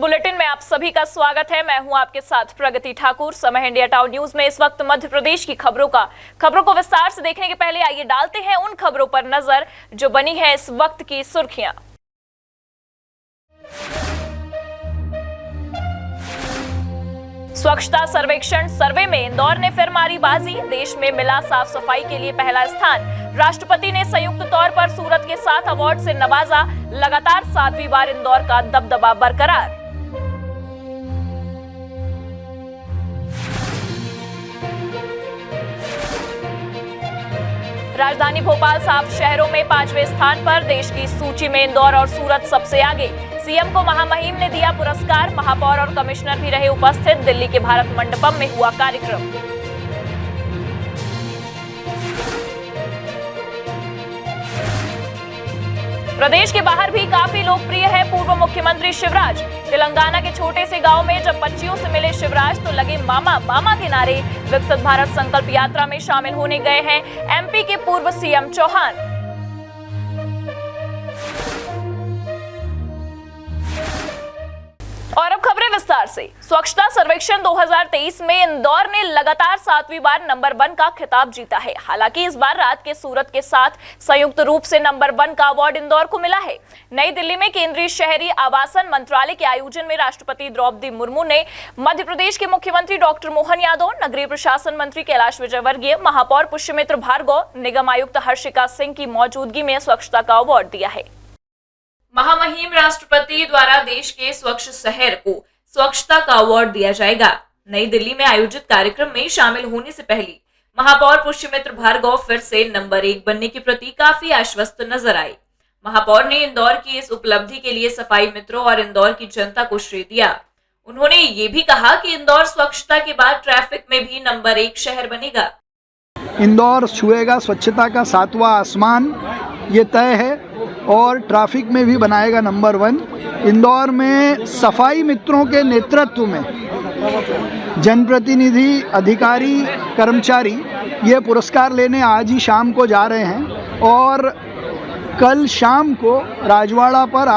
Bulletin में आप सभी का स्वागत है। मैं हूं आपके साथ प्रगति ठाकुर। समय इंडिया टाउन न्यूज में इस वक्त मध्य प्रदेश की खबरों को विस्तार से देखने के पहले आइए डालते हैं उन खबरों पर नजर जो बनी है इस वक्त की सुर्खियां। स्वच्छता सर्वेक्षण सर्वे में इंदौर ने फिर मारी बाजी। देश में मिला साफ सफाई के लिए पहला स्थान। राष्ट्रपति ने संयुक्त तौर पर सूरत के 7 अवार्ड से नवाजा। लगातार 7वीं बार इंदौर का दबदबा बरकरार। राजधानी भोपाल साफ शहरों में 5वें स्थान पर। देश की सूची में इंदौर और सूरत सबसे आगे। सीएम को महामहिम ने दिया पुरस्कार। महापौर और कमिश्नर भी रहे उपस्थित। दिल्ली के भारत मंडपम में हुआ कार्यक्रम। प्रदेश के बाहर भी काफी लोकप्रिय है पूर्व मुख्यमंत्री शिवराज। तेलंगाना के छोटे से गांव में जब बच्चियों से मिले शिवराज तो लगे मामा मामा के नारे। विकसित भारत संकल्प यात्रा में शामिल होने गए हैं एमपी के पूर्व सीएम चौहान। और अब खबरें विस्तार से। स्वच्छता सर्वेक्षण 2023 में इंदौर ने लगातार 7वीं बार नंबर 1 का खिताब जीता है। हालांकि इस बार रात के सूरत के साथ संयुक्त रूप से नंबर 1 का अवार्ड इंदौर को मिला है। नई दिल्ली में केंद्रीय शहरी आवासन मंत्रालय के आयोजन में राष्ट्रपति द्रौपदी मुर्मू ने मध्य प्रदेश के मुख्यमंत्री डॉक्टर मोहन यादव, नगरीय प्रशासन मंत्री कैलाश विजयवर्गीय, महापौर पुष्यमित्र भार्गव, निगम आयुक्त हर्षिका सिंह की मौजूदगी में स्वच्छता का अवार्ड दिया है। महामहिम राष्ट्रपति द्वारा देश के स्वच्छ शहर को स्वच्छता का अवार्ड दिया जाएगा। नई दिल्ली में आयोजित कार्यक्रम में शामिल होने से पहले महापौर पुष्यमित्र भार्गव फिर से नंबर 1 बनने के प्रति काफी आश्वस्त नजर आए। महापौर ने इंदौर की इस उपलब्धि के लिए सफाई मित्रों और इंदौर की जनता को श्रेय दिया। उन्होंने ये भी कहा कि इंदौर स्वच्छता के बाद ट्रैफिक में भी नंबर 1 शहर बनेगा। इंदौर छुएगा स्वच्छता का 7वां आसमान, ये तय है, और ट्रैफिक में भी बनाएगा नंबर 1। इंदौर में सफाई मित्रों के नेतृत्व में जनप्रतिनिधि, अधिकारी, कर्मचारी ये पुरस्कार लेने आज ही शाम को जा रहे हैं और कल शाम को राजवाड़ा पर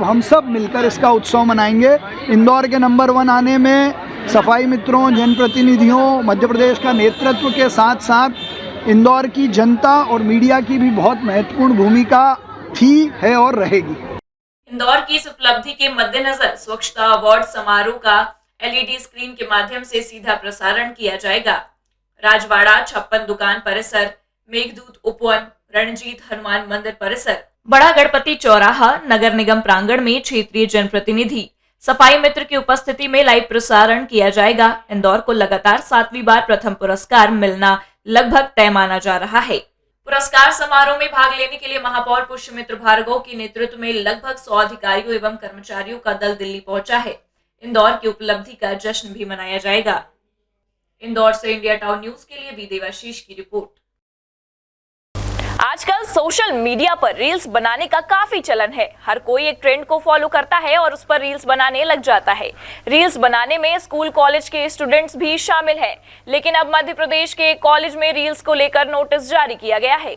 हम सब मिलकर इसका उत्सव मनाएंगे। इंदौर के नंबर 1 आने में सफाई मित्रों, जनप्रतिनिधियों, मध्य प्रदेश का नेतृत्व के साथ साथ इंदौर की जनता और मीडिया की भी बहुत महत्वपूर्ण भूमिका थी, है और रहेगी। इंदौर की इस उपलब्धि के मद्देनजर स्वच्छता अवार्ड समारोह का एलईडी स्क्रीन के माध्यम से सीधा प्रसारण किया जाएगा। राजवाड़ा, 56 दुकान परिसर, मेघदूत उपवन, रणजीत हनुमान मंदिर परिसर, बड़ा गणपति चौराहा, नगर निगम प्रांगण में क्षेत्रीय जनप्रतिनिधि, सफाई मित्र की उपस्थिति में लाइव प्रसारण किया जाएगा। इंदौर को लगातार 7वीं बार प्रथम पुरस्कार मिलना लगभग तय माना जा रहा है। पुरस्कार समारोह में भाग लेने के लिए महापौर पुष्यमित्र भार्गव के नेतृत्व में लगभग 100 अधिकारियों एवं कर्मचारियों का दल दिल्ली पहुंचा है। इंदौर की उपलब्धि का जश्न भी मनाया जाएगा। इंदौर से इंडिया टाउन न्यूज के लिए बी देवाशीष की रिपोर्ट। आजकल सोशल मीडिया पर रील्स बनाने का काफी चलन है। हर कोई एक ट्रेंड को फॉलो करता है और उस पर रील्स बनाने लग जाता है। रील्स बनाने में स्कूल कॉलेज के स्टूडेंट्स भी शामिल हैं। लेकिन अब मध्य प्रदेश के कॉलेज में रील्स को लेकर नोटिस जारी किया गया है।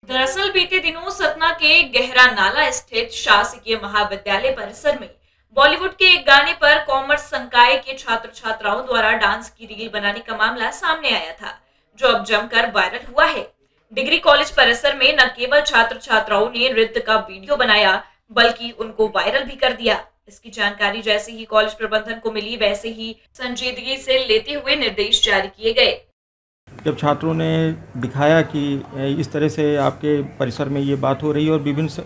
दरअसल बीते दिनों सतना के गहरा नाला स्थित शासकीय महाविद्यालय परिसर में बॉलीवुड के एक गाने पर कॉमर्स संकाय के छात्र छात्राओं द्वारा डांस की रील बनाने का मामला सामने आया था, जो अब जमकर वायरल हुआ है। डिग्री कॉलेज परिसर में न केवल छात्र छात्राओं ने नृत्य का वीडियो बनाया बल्कि उनको वायरल भी कर दिया। इसकी जानकारी जैसे ही कॉलेज प्रबंधन को मिली वैसे ही संजीदगी से लेते हुए निर्देश जारी किए गए। जब छात्रों ने दिखाया कि इस तरह से आपके परिसर में ये बात हो रही है और विभिन्न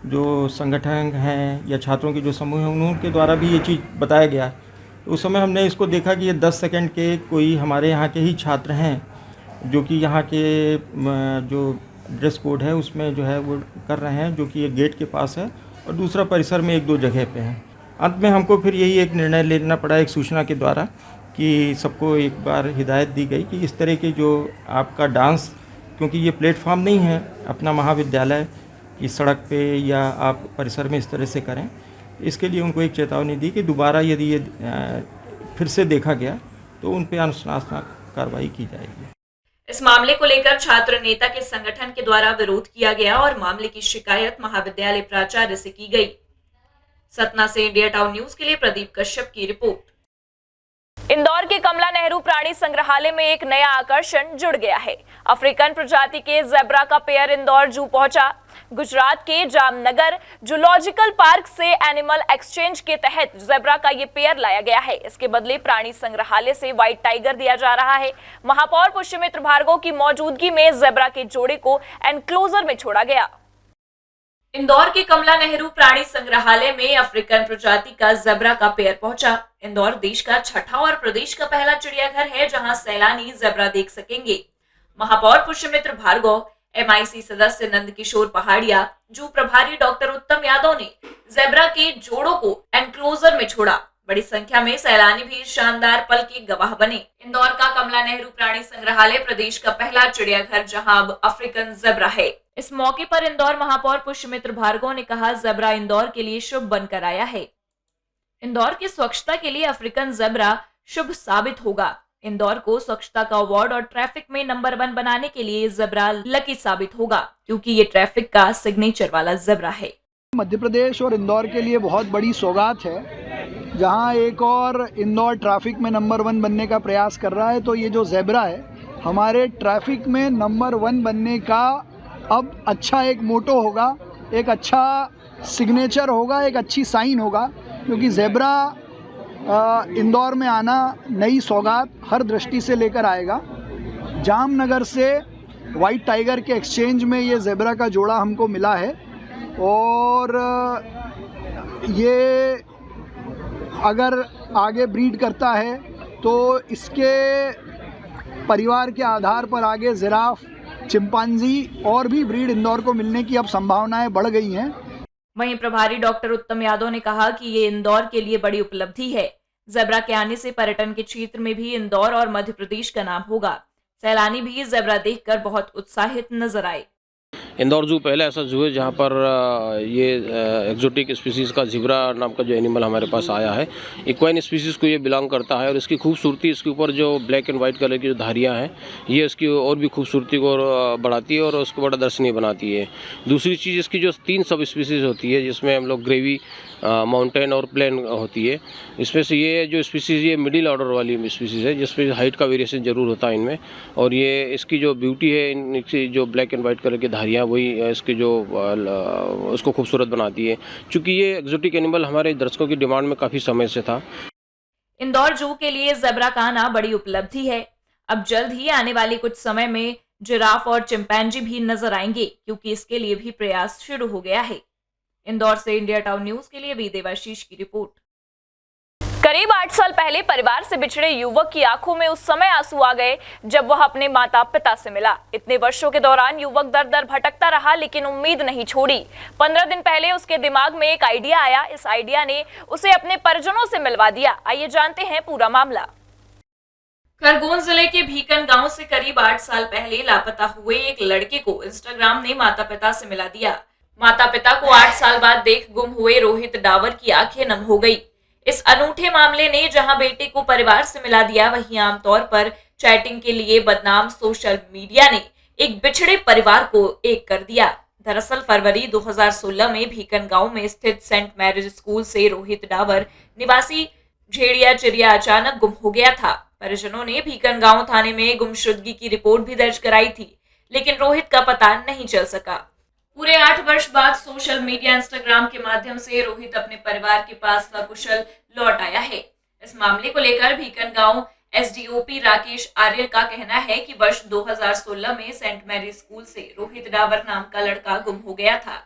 जो संगठन हैं या छात्रों के जो समूह हैं उनके द्वारा भी ये चीज़ बताया गया, तो उस समय हमने इसको देखा कि ये 10 सेकंड के कोई हमारे यहाँ के ही छात्र हैं जो कि यहाँ के जो ड्रेस कोड है उसमें जो है वो कर रहे हैं, जो कि एक गेट के पास है और दूसरा परिसर में 1-2 जगह पे है। अंत में हमको फिर यही एक निर्णय लेना पड़ा एक सूचना के द्वारा कि सबको एक बार हिदायत दी गई कि इस तरह के जो आपका डांस, क्योंकि ये प्लेटफॉर्म नहीं है अपना महाविद्यालय की सड़क पे या आप परिसर में इस तरह से करें, इसके लिए उनको एक चेतावनी दी कि दोबारा यदि ये फिर से देखा गया तो उन पर अनुशासनात्मक कार्रवाई की जाएगी। इस मामले को लेकर छात्र नेता के संगठन के द्वारा विरोध किया गया और मामले की शिकायत महाविद्यालय प्राचार्य से की गई। सतना से इंडिया टाउन न्यूज के लिए प्रदीप कश्यप की रिपोर्ट। इंदौर के कमला नेहरू प्राणी संग्रहालय में एक नया आकर्षण जुड़ गया है। अफ्रीकन प्रजाति के जेब्रा का पेयर इंदौर जू पहुंचा। गुजरात के जामनगर जूलॉजिकल पार्क से एनिमल एक्सचेंज के तहत जेब्रा का ये पेयर लाया गया है। इसके बदले प्राणी संग्रहालय से व्हाइट टाइगर दिया जा रहा है। महापौर पुष्यमित्र भार्गव की मौजूदगी में जेब्रा के जोड़े को एनक्लोजर में छोड़ा गया। इंदौर के कमला नेहरू प्राणी संग्रहालय में अफ्रीकन प्रजाति का जेब्रा का पेयर पहुंचा। इंदौर देश का छठा और प्रदेश का पहला चिड़ियाघर है जहां सैलानी जेब्रा देख सकेंगे। महापौर पुष्यमित्र भार्गव, MIC सदस्य नंदकिशोर पहाड़िया, जू प्रभारी डॉक्टर उत्तम यादव ने जेब्रा के जोड़ों को एनक्लोजर में छोड़ा। बड़ी संख्या में सैलानी भी इस शानदार पल के गवाह बने। इंदौर का कमला नेहरू प्राणी संग्रहालय प्रदेश का पहला चिड़ियाघर जहां अब अफ्रीकन जेब्रा है। इस मौके पर इंदौर महापौर पुष्यमित्र भार्गव ने कहा, जेब्रा इंदौर के लिए शुभ बनकर आया है। इंदौर की स्वच्छता के लिए अफ्रीकन जेब्रा शुभ साबित होगा। इंदौर को स्वच्छता का अवार्ड और ट्रैफिक में नंबर 1 बनाने के लिए जेब्रा लकी साबित होगा, क्योंकि ये ट्रैफिक का सिग्नेचर वाला जेब्रा है। मध्य प्रदेश और इंदौर के लिए बहुत बड़ी सौगात है, जहां एक और इंदौर ट्रैफिक में नंबर 1 बनने का प्रयास कर रहा है। तो ये जो जेब्रा है हमारे ट्रैफिक में नंबर 1 बनने का अब अच्छा एक मोटो होगा, एक अच्छा सिग्नेचर होगा, एक अच्छी साइन होगा, क्योंकि जेब्रा इंदौर में आना नई सौगात हर दृष्टि से लेकर आएगा। जामनगर से वाइट टाइगर के एक्सचेंज में ये जेब्रा का जोड़ा हमको मिला है और ये अगर आगे ब्रीड करता है तो इसके परिवार के आधार पर आगे जिराफ, चिंपांजी और भी ब्रीड इंदौर को मिलने की अब संभावनाएं बढ़ गई हैं। वहीं प्रभारी डॉक्टर उत्तम यादव ने कहा कि ये इंदौर के लिए बड़ी उपलब्धि है। जेब्रा के आने से पर्यटन के क्षेत्र में भी इंदौर और मध्य प्रदेश का नाम होगा। सैलानी भी जेब्रा देखकर बहुत उत्साहित नजर आए। इंदौर जू पहला ऐसा जू है जहाँ पर ये एक्जोटिक स्पीसीज़ का ज़ेब्रा नाम का जो एनिमल हमारे पास आया है, इक्वाइन स्पीसीज़ को ये बिलोंग करता है और इसकी खूबसूरती, इसके ऊपर जो ब्लैक एंड वाइट कलर की जो धारियाँ हैं ये इसकी और भी खूबसूरती को बढ़ाती है और उसको बड़ा दर्शनीय बनाती है। दूसरी चीज़, इसकी जो 3 सब स्पीसीज़ होती है जिसमें हम लोग ग्रेवी, माउंटेन और प्लेन होती है, इसमें से ये जो स्पीसीज़ ये मिडिल ऑर्डर वाली स्पीसीज़ है जिसमें हाइट का वेरिएशन ज़रूर होता है इनमें। और ये इसकी जो ब्यूटी है, इनकी जो ब्लैक एंड वाइट कलर की धारियाँ वही इसके जो उसको खूबसूरत बनाती है, क्योंकि ये एक्जोटिक एनिमल हमारे दर्शकों की डिमांड में काफ़ी समय से था। इंदौर जू के लिए जेब्रा का आना बड़ी उपलब्धि है। अब जल्द ही आने वाले कुछ समय में जिराफ और चिंपैंजी भी नजर आएंगे, क्योंकि इसके लिए भी प्रयास शुरू हो गया है। इंदौर से इंडिया टाउन न्यूज के लिए वी देवाशीष की रिपोर्ट। करीब 8 साल पहले परिवार से बिछड़े युवक की आंखों में उस समय आंसू आ गए जब वह अपने माता पिता से मिला। इतने वर्षों के दौरान युवक दर दर भटकता रहा, लेकिन उम्मीद नहीं छोड़ी। 15 दिन पहले उसके दिमाग में एक आइडिया आया। इस आइडिया ने उसे अपने परिजनों से मिलवा दिया। आइए जानते हैं पूरा मामला। खरगोन जिले के भीकन गांव से करीब 8 साल पहले लापता हुए एक लड़के को इंस्टाग्राम ने माता पिता से मिला दिया। माता पिता को 8 साल बाद देख गुम हुए रोहित डावर की आंखें नम हो गई। इस अनूठे मामले ने जहां बेटे को परिवार से मिला दिया, वहीं आमतौर पर चैटिंग के लिए बदनाम सोशल मीडिया ने एक बिछड़े परिवार को एक कर दिया। दरअसल फरवरी 2016 में भीकन गांव में स्थित सेंट मैरिज स्कूल से रोहित डावर निवासी झेड़िया चिड़िया अचानक गुम हो गया था। परिजनों ने भीकन गांव थाने में गुमशुदगी की रिपोर्ट भी दर्ज कराई थी, लेकिन रोहित का पता नहीं चल सका। पूरे 8 वर्ष बाद सोशल मीडिया इंस्टाग्राम के माध्यम से रोहित अपने परिवार के पास सकुशल लौट आया है। इस मामले को लेकर भीकन गांव SDOP राकेश आर्य का कहना है कि वर्ष 2016 में सेंट मैरी स्कूल से रोहित डावर नाम का लड़का गुम हो गया था।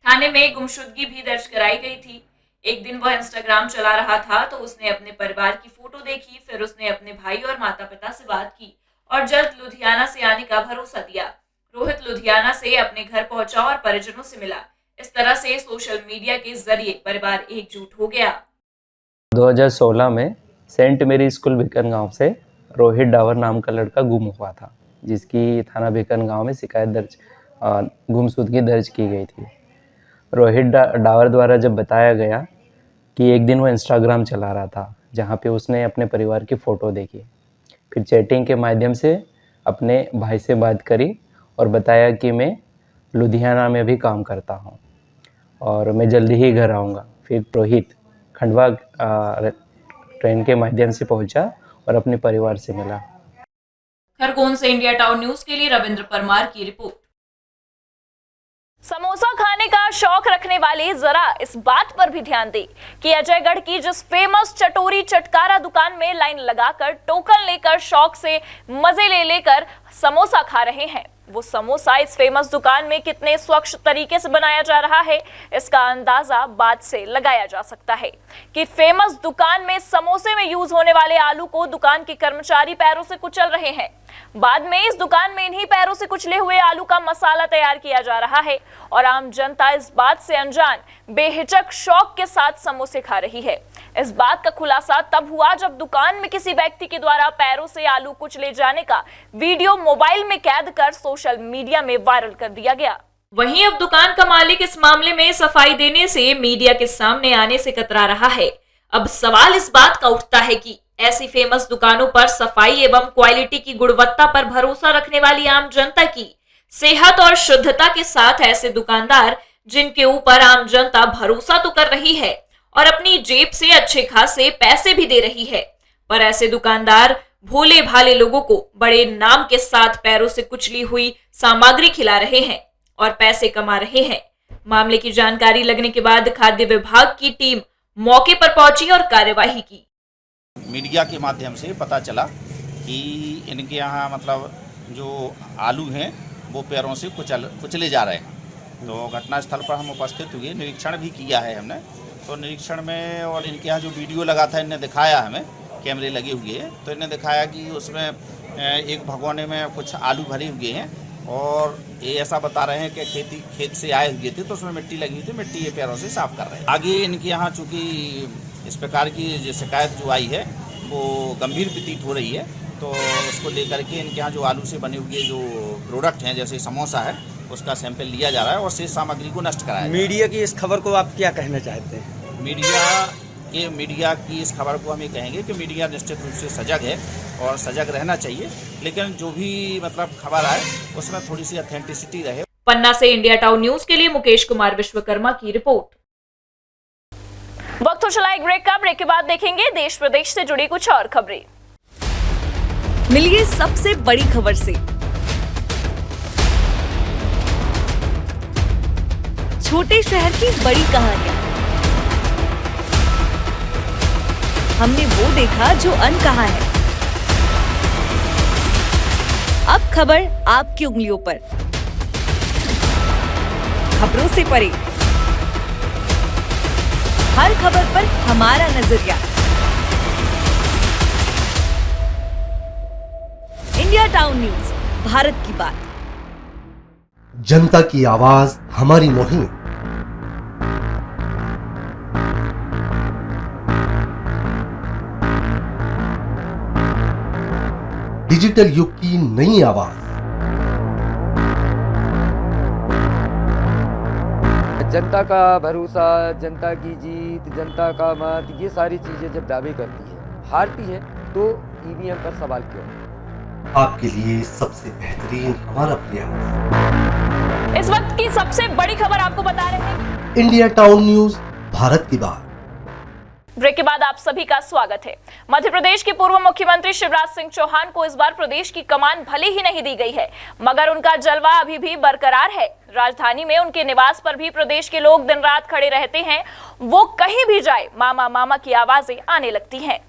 थाने में गुमशुदगी भी दर्ज कराई गई थी। एक दिन वह इंस्टाग्राम चला रहा था तो उसने अपने परिवार की फोटो देखी, फिर उसने अपने भाई और माता पिता से बात की और जल्द लुधियाना से आने का भरोसा दिया। रोहित लुधियाना से अपने घर पहुंचा और परिजनों से मिला। इस तरह से सोशल मीडिया के जरिए परिवार एकजुट हो गया। 2016 में सेंट मेरी स्कूल भीकन गांव से रोहित डावर नाम का लड़का गुम हुआ था, जिसकी थाना भीकन गांव में शिकायत दर्ज गुमशुदगी दर्ज की गई थी। रोहित डावर द्वारा जब बताया गया कि एक दिन वो इंस्टाग्राम चला रहा था, जहां पे उसने अपने परिवार की फ़ोटो देखी, फिर चैटिंग के माध्यम से अपने भाई से बात करी और बताया कि मैं लुधियाना में भी काम करता हूं और मैं जल्दी ही घर आऊँगा। फिर रोहित खंडवा ट्रेन के माध्यम से पहुंचा और अपने परिवार से मिला। खरगोन से इंडिया टाउन न्यूज के लिए रविंद्र परमार की रिपोर्ट। समोसा खाने का शौक रखने वाले जरा इस बात पर भी ध्यान दें कि अजयगढ़ की जिस फेमस चटोरी चटकारा दुकान में लाइन लगाकर टोकन लेकर शौक से मजे ले लेकर समोसा खा रहे हैं, वो समोसा इस फेमस दुकान में कितने स्वच्छ तरीके से बनाया जा रहा है, इसका अंदाजा बात से लगाया जा सकता है कि फेमस दुकान में समोसे में यूज होने वाले आलू को दुकान के कर्मचारी पैरों से कुचल रहे हैं। बाद में इस दुकान में इन्हीं पैरों से कुचले हुए आलू का मसाला तैयार किया जा रहा है और आम जनता इस बात से अनजान बेहिचक शौक के साथ समोसे खा रही है। इस बात का खुलासा तब हुआ जब दुकान में किसी व्यक्ति के द्वारा पैरों से आलू कुचले जाने का वीडियो मोबाइल में कैद कर सोशल मीडिया में वायरल कर दिया गया। वहीं अब दुकान का मालिक इस मामले में सफाई देने से मीडिया के सामने आने से कतरा रहा है। अब सवाल इस बात का उठता है कि ऐसी फेमस दुकानों पर सफाई एवं क्वालिटी की गुणवत्ता पर भरोसा रखने वाली आम जनता की सेहत और शुद्धता के साथ ऐसे दुकानदार जिनके ऊपर आम जनता भरोसा तो कर रही है और अपनी जेब से अच्छे खासे पैसे भी दे रही है, पर ऐसे दुकानदार भोले भाले लोगों को बड़े नाम के साथ पैरों से कुचली हुई सामग्री खिला रहे हैं और पैसे कमा रहे हैं। मामले की जानकारी लगने के बाद खाद्य विभाग की टीम मौके पर पहुंची और कार्यवाही की। मीडिया के माध्यम से पता चला कि इनके यहाँ मतलब जो आलू हैं वो पैरों से कुचले जा रहे हैं। तो घटनास्थल पर हम उपस्थित हुए, निरीक्षण भी किया है हमने। तो निरीक्षण में और इनके यहाँ जो वीडियो लगा था इन्हें दिखाया, हमें कैमरे लगे हुए हैं, तो इन्हें दिखाया कि उसमें एक भगोने में कुछ आलू भरे हुए हैं और ये ऐसा बता रहे हैं कि खेत से आए हुए थे तो उसमें मिट्टी लगी हुई थी, मिट्टी ये पैरों से साफ कर रहे हैं। आगे इनके यहाँ चूँकि इस प्रकार की जो शिकायत जो आई है वो गंभीर प्रतीत हो रही है, तो उसको लेकर के इनके यहाँ जो आलू से बने हुए जो प्रोडक्ट हैं जैसे समोसा है उसका सैंपल लिया जा रहा है और शेष सामग्री को नष्ट कराया। मीडिया की इस खबर को आप क्या कहना चाहते हैं? मीडिया की इस खबर को हम ये कहेंगे कि मीडिया निश्चित रूप से सजग है और सजग रहना चाहिए, लेकिन जो भी मतलब खबर आए उसमें थोड़ी सी ऑथेंटिसिटी रहे। पन्ना से इंडिया टाउन न्यूज के लिए मुकेश कुमार विश्वकर्मा की रिपोर्ट। वक्त हो चला एक ब्रेक का। ब्रेक के बाद देखेंगे देश प्रदेश से जुड़ी कुछ और खबरें। मिलिए सबसे बड़ी खबर से। छोटे शहर की बड़ी कहानियां। हमने वो देखा जो अनकहा है। अब खबर आपकी उंगलियों पर, खबरों से परे, हर खबर पर हमारा नजरिया। इंडिया टाउन न्यूज, भारत की बात। जनता की आवाज हमारी मुहिम। डिजिटल युग की नई आवाज। जनता का भरोसा, जनता की जीत, जनता का मत, ये सारी चीजें जब दावे करती है, हारती है, तो ईवीएम पर सवाल क्यों? आपके लिए सबसे बेहतरीन हमारा प्रयास। इस वक्त की सबसे बड़ी खबर आपको बता रहे हैं इंडिया टाउन न्यूज, भारत की बात। ब्रेक के बाद आप सभी का स्वागत है। मध्य प्रदेश के पूर्व मुख्यमंत्री शिवराज सिंह चौहान को इस बार प्रदेश की कमान भले ही नहीं दी गई है, मगर उनका जलवा अभी भी बरकरार है। राजधानी में उनके निवास पर भी प्रदेश के लोग दिन रात खड़े रहते हैं। वो कहीं भी जाए, मामा मामा की आवाजें आने लगती हैं।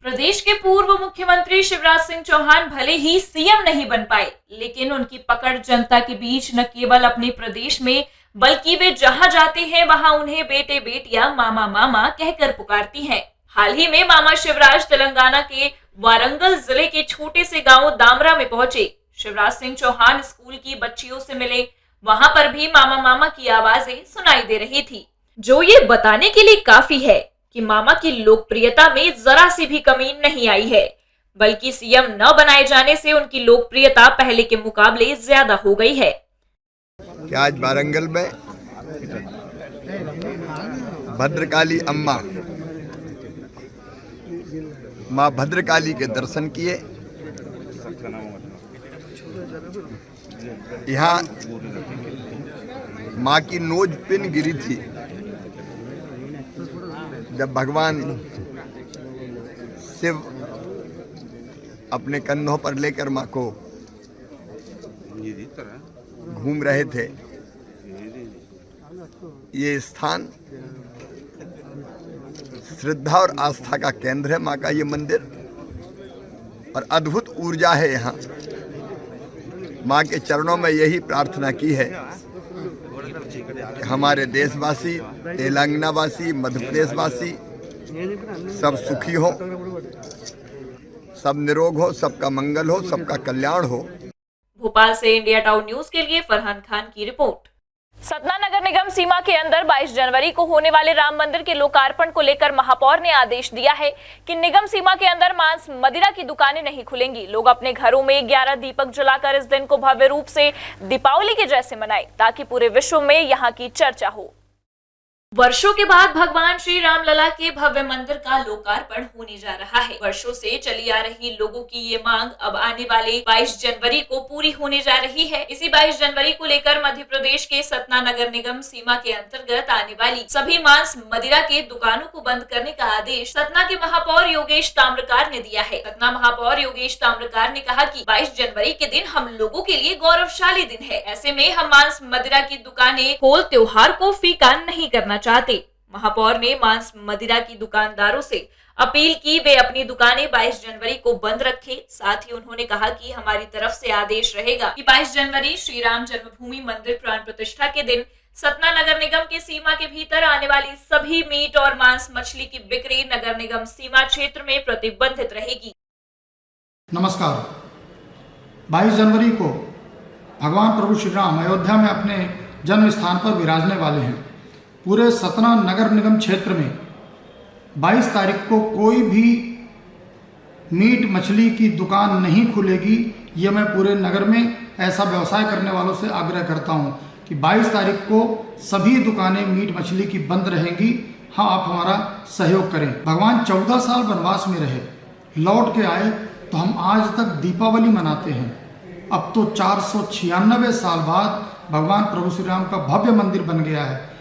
प्रदेश के पूर्व मुख्यमंत्री शिवराज सिंह चौहान भले ही सीएम नहीं बन पाए, लेकिन उनकी पकड़ जनता के बीच न केवल अपने प्रदेश में, बल्कि वे जहां जाते हैं वहां उन्हें बेटे बेटियां मामा मामा कहकर पुकारती हैं। हाल ही में मामा शिवराज तेलंगाना के वारंगल जिले के छोटे से गांव दामरा में पहुंचे। शिवराज सिंह चौहान स्कूल की बच्चियों से मिले। वहां पर भी मामा मामा की आवाजें सुनाई दे रही थी, जो ये बताने के लिए काफी है कि मामा की लोकप्रियता में जरा सी भी कमी नहीं आई है, बल्कि सीएम न बनाए जाने से उनकी लोकप्रियता पहले के मुकाबले ज्यादा हो गई है। कि आज वारंगल में भद्रकाली अम्मा माँ भद्रकाली के दर्शन किए। यहाँ माँ की नोज पिन गिरी थी जब भगवान शिव अपने कंधों पर लेकर माँ को घूम रहे थे, ये स्थान श्रद्धा और आस्था का केंद्र है। माँ का ये मंदिर और अद्भुत ऊर्जा है यहाँ। माँ के चरणों में यही प्रार्थना की है कि हमारे देशवासी, तेलंगानावासी, मध्य प्रदेशवासी सब सुखी हो, सब निरोग हो, सबका मंगल हो, सबका कल्याण हो। भोपाल से इंडिया टाउन न्यूज के लिए फरहान खान की रिपोर्ट। सतना नगर निगम सीमा के अंदर 22 जनवरी को होने वाले राम मंदिर के लोकार्पण को लेकर महापौर ने आदेश दिया है कि निगम सीमा के अंदर मांस मदिरा की दुकानें नहीं खुलेंगी। लोग अपने घरों में 11 दीपक जलाकर इस दिन को भव्य रूप से दीपावली के जैसे मनाएं, ताकि पूरे विश्व में यहाँ की चर्चा हो। वर्षों के बाद भगवान श्री राम लला के भव्य मंदिर का लोकार्पण होने जा रहा है। वर्षों से चली आ रही लोगों की ये मांग अब आने वाले 22 जनवरी को पूरी होने जा रही है। इसी 22 जनवरी को लेकर मध्य प्रदेश के सतना नगर निगम सीमा के अंतर्गत आने वाली सभी मांस मदिरा के दुकानों को बंद करने का आदेश सतना के महापौर योगेश ताम्रकार ने दिया है। सतना महापौर योगेश ताम्रकार ने कहा कि 22 जनवरी के दिन हम लोगों के लिए गौरवशाली दिन है। ऐसे में हम मांस मदिरा की दुकानें होल त्योहार को फीका नहीं करना चाहते। महापौर ने मांस मदिरा की दुकानदारों से अपील की वे अपनी दुकानें 22 जनवरी को बंद रखें। साथ ही उन्होंने कहा कि हमारी तरफ से आदेश रहेगा कि 22 जनवरी श्री राम जन्मभूमि मंदिर प्राण प्रतिष्ठा के दिन सतना नगर निगम के सीमा के भीतर आने वाली सभी मीट और मांस मछली की बिक्री नगर निगम सीमा क्षेत्र में प्रतिबंधित रहेगी। नमस्कार। 22 जनवरी को भगवान प्रभु श्री राम अयोध्या में अपने जन्म स्थान पर विराजने वाले हैं। पूरे सतना नगर निगम क्षेत्र में 22 तारीख को कोई भी मीट मछली की दुकान नहीं खुलेगी। ये मैं पूरे नगर में ऐसा व्यवसाय करने वालों से आग्रह करता हूँ कि 22 तारीख को सभी दुकानें मीट मछली की बंद रहेंगी। हाँ, आप हमारा सहयोग करें। भगवान 14 साल वनवास में रहे, लौट के आए तो हम आज तक दीपावली मनाते हैं। अब तो 496 साल बाद भगवान प्रभु श्री राम का भव्य मंदिर बन गया है।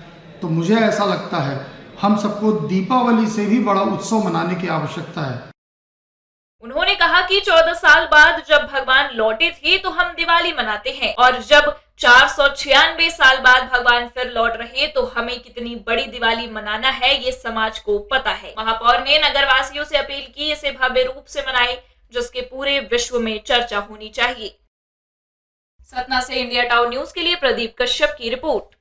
तो मुझे ऐसा लगता है हम सबको दीपावली से भी बड़ा उत्सव मनाने की आवश्यकता है। उन्होंने कहा कि 14 साल बाद जब भगवान लौटे थे तो हम दिवाली मनाते हैं, और जब 496 साल बाद भगवान फिर लौट रहे तो हमें कितनी बड़ी दिवाली मनाना है ये समाज को पता है। महापौर ने नगरवासियों से अपील की इसे भव्य रूप से मनाएं, जिसके पूरे विश्व में चर्चा होनी चाहिए। सतना से इंडिया टाउन न्यूज के लिए प्रदीप कश्यप की रिपोर्ट।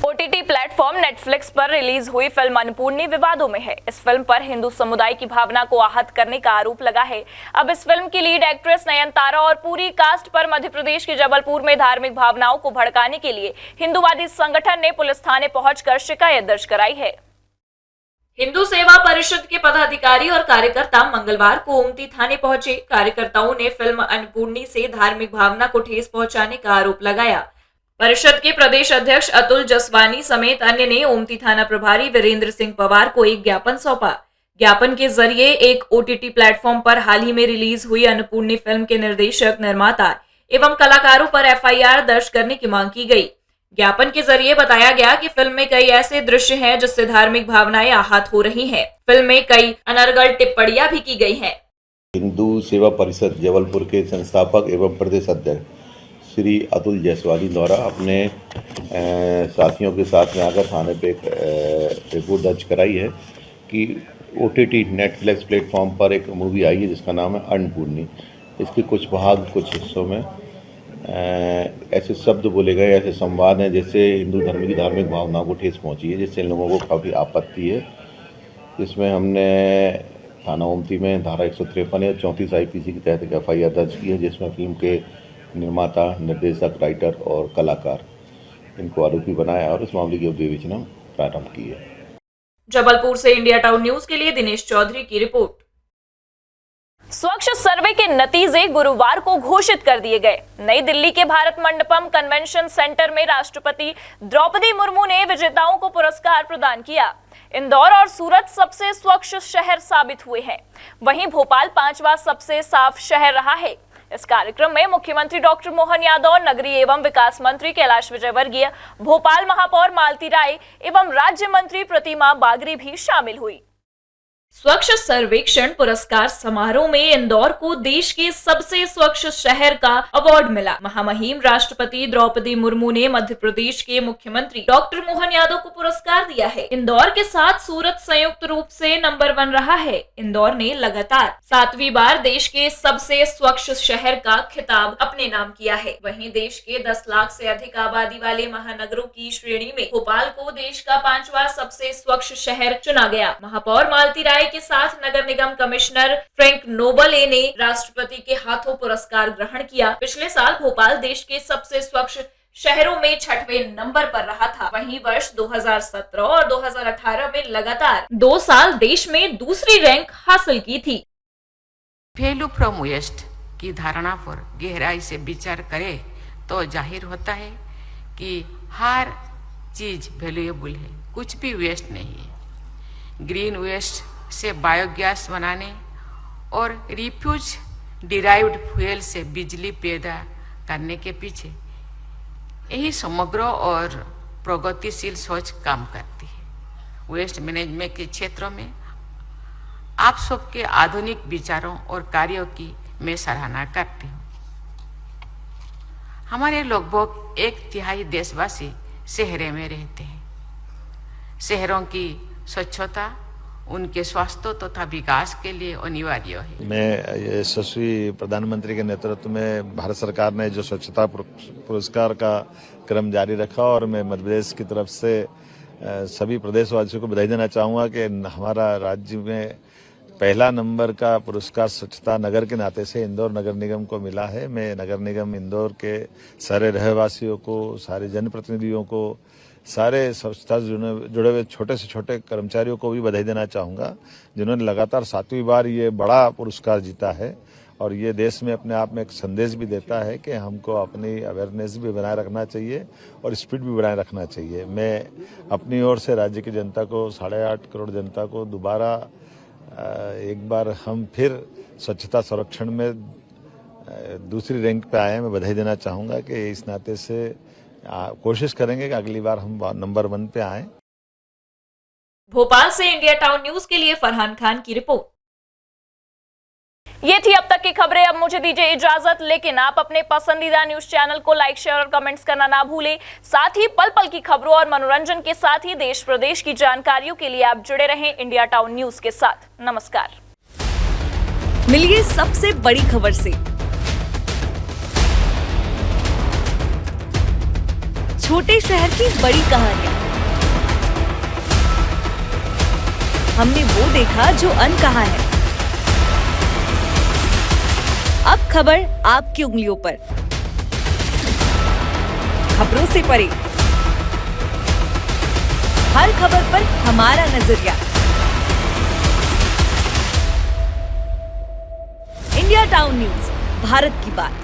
ओटीटी प्लेटफॉर्म नेटफ्लिक्स पर रिलीज हुई फिल्म अन्नपूर्णी विवादों में है। इस फिल्म पर हिंदू समुदाय की भावना को आहत करने का आरोप लगा है। अब इस फिल्म की लीड एक्ट्रेस नयनतारा और पूरी कास्ट पर मध्य प्रदेश के जबलपुर में धार्मिक भावनाओं को भड़काने के लिए हिंदूवादी संगठन ने पुलिस थाने पहुंचकर शिकायत दर्ज कराई है। हिंदू सेवा परिषद के पदाधिकारी और कार्यकर्ता मंगलवार को ओमती थाने पहुंचे। कार्यकर्ताओं ने फिल्म अन्नपूर्णी से धार्मिक भावना को ठेस पहुंचाने का आरोप लगाया। परिषद के प्रदेश अध्यक्ष अतुल जसवानी समेत अन्य ने ओमती थाना प्रभारी वीरेंद्र सिंह पवार को एक ज्ञापन सौंपा। ज्ञापन के जरिए एक ओटीटी प्लेटफॉर्म पर हाल ही में रिलीज हुई अन्नपूर्णी फिल्म के निर्देशक, निर्माता एवं कलाकारों पर एफआईआर दर्ज करने की मांग की गई। ज्ञापन के जरिए बताया गया कि फिल्म में कई ऐसे दृश्य हैं जिससे धार्मिक भावनाएं आहत हो रही हैं। फिल्म में कई अनर्गल टिप्पणियां भी की गई हैं। हिंदू सेवा परिषद जबलपुर के संस्थापक एवं प्रदेश अध्यक्ष श्री अतुल जसवानी द्वारा अपने साथियों के साथ में आकर थाने पे एक रिपोर्ट दर्ज कराई है कि ओटीटी नेटफ्लिक्स प्लेटफॉर्म पर एक मूवी आई है जिसका नाम है अन्नपूर्णी। इसके कुछ भाग, कुछ हिस्सों में ऐसे शब्द बोले गए, ऐसे संवाद हैं जिससे हिंदू धर्म की धार्मिक भावनाओं को ठेस पहुंची है, जिससे इन लोगों को काफ़ी आपत्ति है। इसमें हमने थाना ओमती में धारा 153 या 34 आईपीसी के तहत एक एफआईआर दर्ज की है, जिसमें फिल्म के निर्माता, निर्देशक, राइटर और कलाकार इनको आरोपी बनाया और इस मामले की विवेचना प्रारंभ की है। जबलपुर से इंडिया टाउन न्यूज के लिए दिनेश चौधरी की रिपोर्ट। स्वच्छ सर्वे के नतीजे गुरुवार को घोषित कर दिए गए। नई दिल्ली के भारत मंडपम कन्वेंशन सेंटर में राष्ट्रपति द्रौपदी मुर्मू ने विजेताओं को पुरस्कार प्रदान किया। इंदौर और सूरत सबसे स्वच्छ शहर साबित हुए हैं, वहीं भोपाल 5वां सबसे साफ शहर रहा है। इस कार्यक्रम में मुख्यमंत्री डॉक्टर मोहन यादव, नगरीय एवं विकास मंत्री कैलाश विजयवर्गीय, भोपाल महापौर मालती राय एवं राज्य मंत्री प्रतिमा बागरी भी शामिल हुई। स्वच्छ सर्वेक्षण पुरस्कार समारोह में इंदौर को देश के सबसे स्वच्छ शहर का अवार्ड मिला। महामहिम राष्ट्रपति द्रौपदी मुर्मू ने मध्य प्रदेश के मुख्यमंत्री डॉक्टर मोहन यादव को पुरस्कार दिया है। इंदौर के साथ सूरत संयुक्त रूप से नंबर 1 रहा है। इंदौर ने लगातार 7वीं बार देश के सबसे स्वच्छ शहर का खिताब अपने नाम किया है। वहीं देश के 10 लाख से अधिक आबादी वाले महानगरों की श्रेणी में भोपाल को देश का 5वां सबसे स्वच्छ शहर चुना गया। महापौर मालती राय के साथ नगर निगम कमिश्नर फ्रैंक नोबले ने राष्ट्रपति के हाथों पुरस्कार ग्रहण किया। पिछले साल भोपाल देश के सबसे स्वच्छ शहरों में 6वें नंबर पर रहा था। वहीं वर्ष 2017 और 2018 में लगातार 2 साल देश में दूसरी रैंक हासिल की थी। वैल्यू फ्रॉम वेस्ट की धारणा पर गहराई से विचार करें तो जाहिर होता है कि हर चीज वैल्यूएबल है, कुछ भी वेस्ट नहीं है। ग्रीन वेस्ट से बायोगैस बनाने और रिफ्यूज डिराइव्ड फ्यूल से बिजली पैदा करने के पीछे यही समग्र और प्रगतिशील सोच काम करती है। वेस्ट मैनेजमेंट के क्षेत्रों में आप सबके आधुनिक विचारों और कार्यों की मैं सराहना करती हूँ। हमारे लगभग 1/3 देशवासी शहरों में रहते हैं। शहरों की स्वच्छता उनके स्वास्थ्य तथा विकास के लिए अनिवार्य है। मैं यशस्वी प्रधानमंत्री के नेतृत्व में भारत सरकार ने जो स्वच्छता पुरस्कार का क्रम जारी रखा और मैं मध्य प्रदेश की तरफ से सभी प्रदेशवासियों को बधाई देना चाहूँगा कि हमारा राज्य में पहला नंबर का पुरस्कार स्वच्छता नगर के नाते से इंदौर नगर निगम को मिला है। मैं नगर निगम इंदौर के सारे रहवासियों को, सारे जनप्रतिनिधियों को, सारे स्वच्छता से जुड़े हुए छोटे से छोटे कर्मचारियों को भी बधाई देना चाहूँगा, जिन्होंने लगातार 7वीं बार ये बड़ा पुरस्कार जीता है। और ये देश में अपने आप में एक संदेश भी देता है कि हमको अपनी अवेयरनेस भी बनाए रखना चाहिए और स्पीड भी बनाए रखना चाहिए। मैं अपनी ओर से राज्य की जनता को, 8.5 करोड़ जनता को दोबारा एक बार हम फिर स्वच्छता संरक्षण में दूसरी रैंक पे आए हैं, मैं बधाई देना चाहूँगा कि इस नाते से कोशिश करेंगे कि अगली बार हम नंबर 1 पे आएं। भोपाल से इंडिया टाउन न्यूज के लिए फरहान खान की रिपोर्ट। ये थी अब तक की खबरें। अब मुझे दीजिए इजाजत, लेकिन आप अपने पसंदीदा न्यूज चैनल को लाइक, शेयर और कमेंट्स करना ना भूलें। साथ ही पल पल की खबरों और मनोरंजन के साथ ही देश प्रदेश की जानकारियों के लिए आप जुड़े रहें इंडिया टाउन न्यूज के साथ। नमस्कार। मिलिए सबसे बड़ी खबर से, छोटे शहर की बड़ी कहानियां। हमने वो देखा जो अनकहा है। अब खबर आपकी उंगलियों पर, खबरों से परे, हर खबर पर हमारा नजरिया। इंडिया टाउन न्यूज, भारत की बात।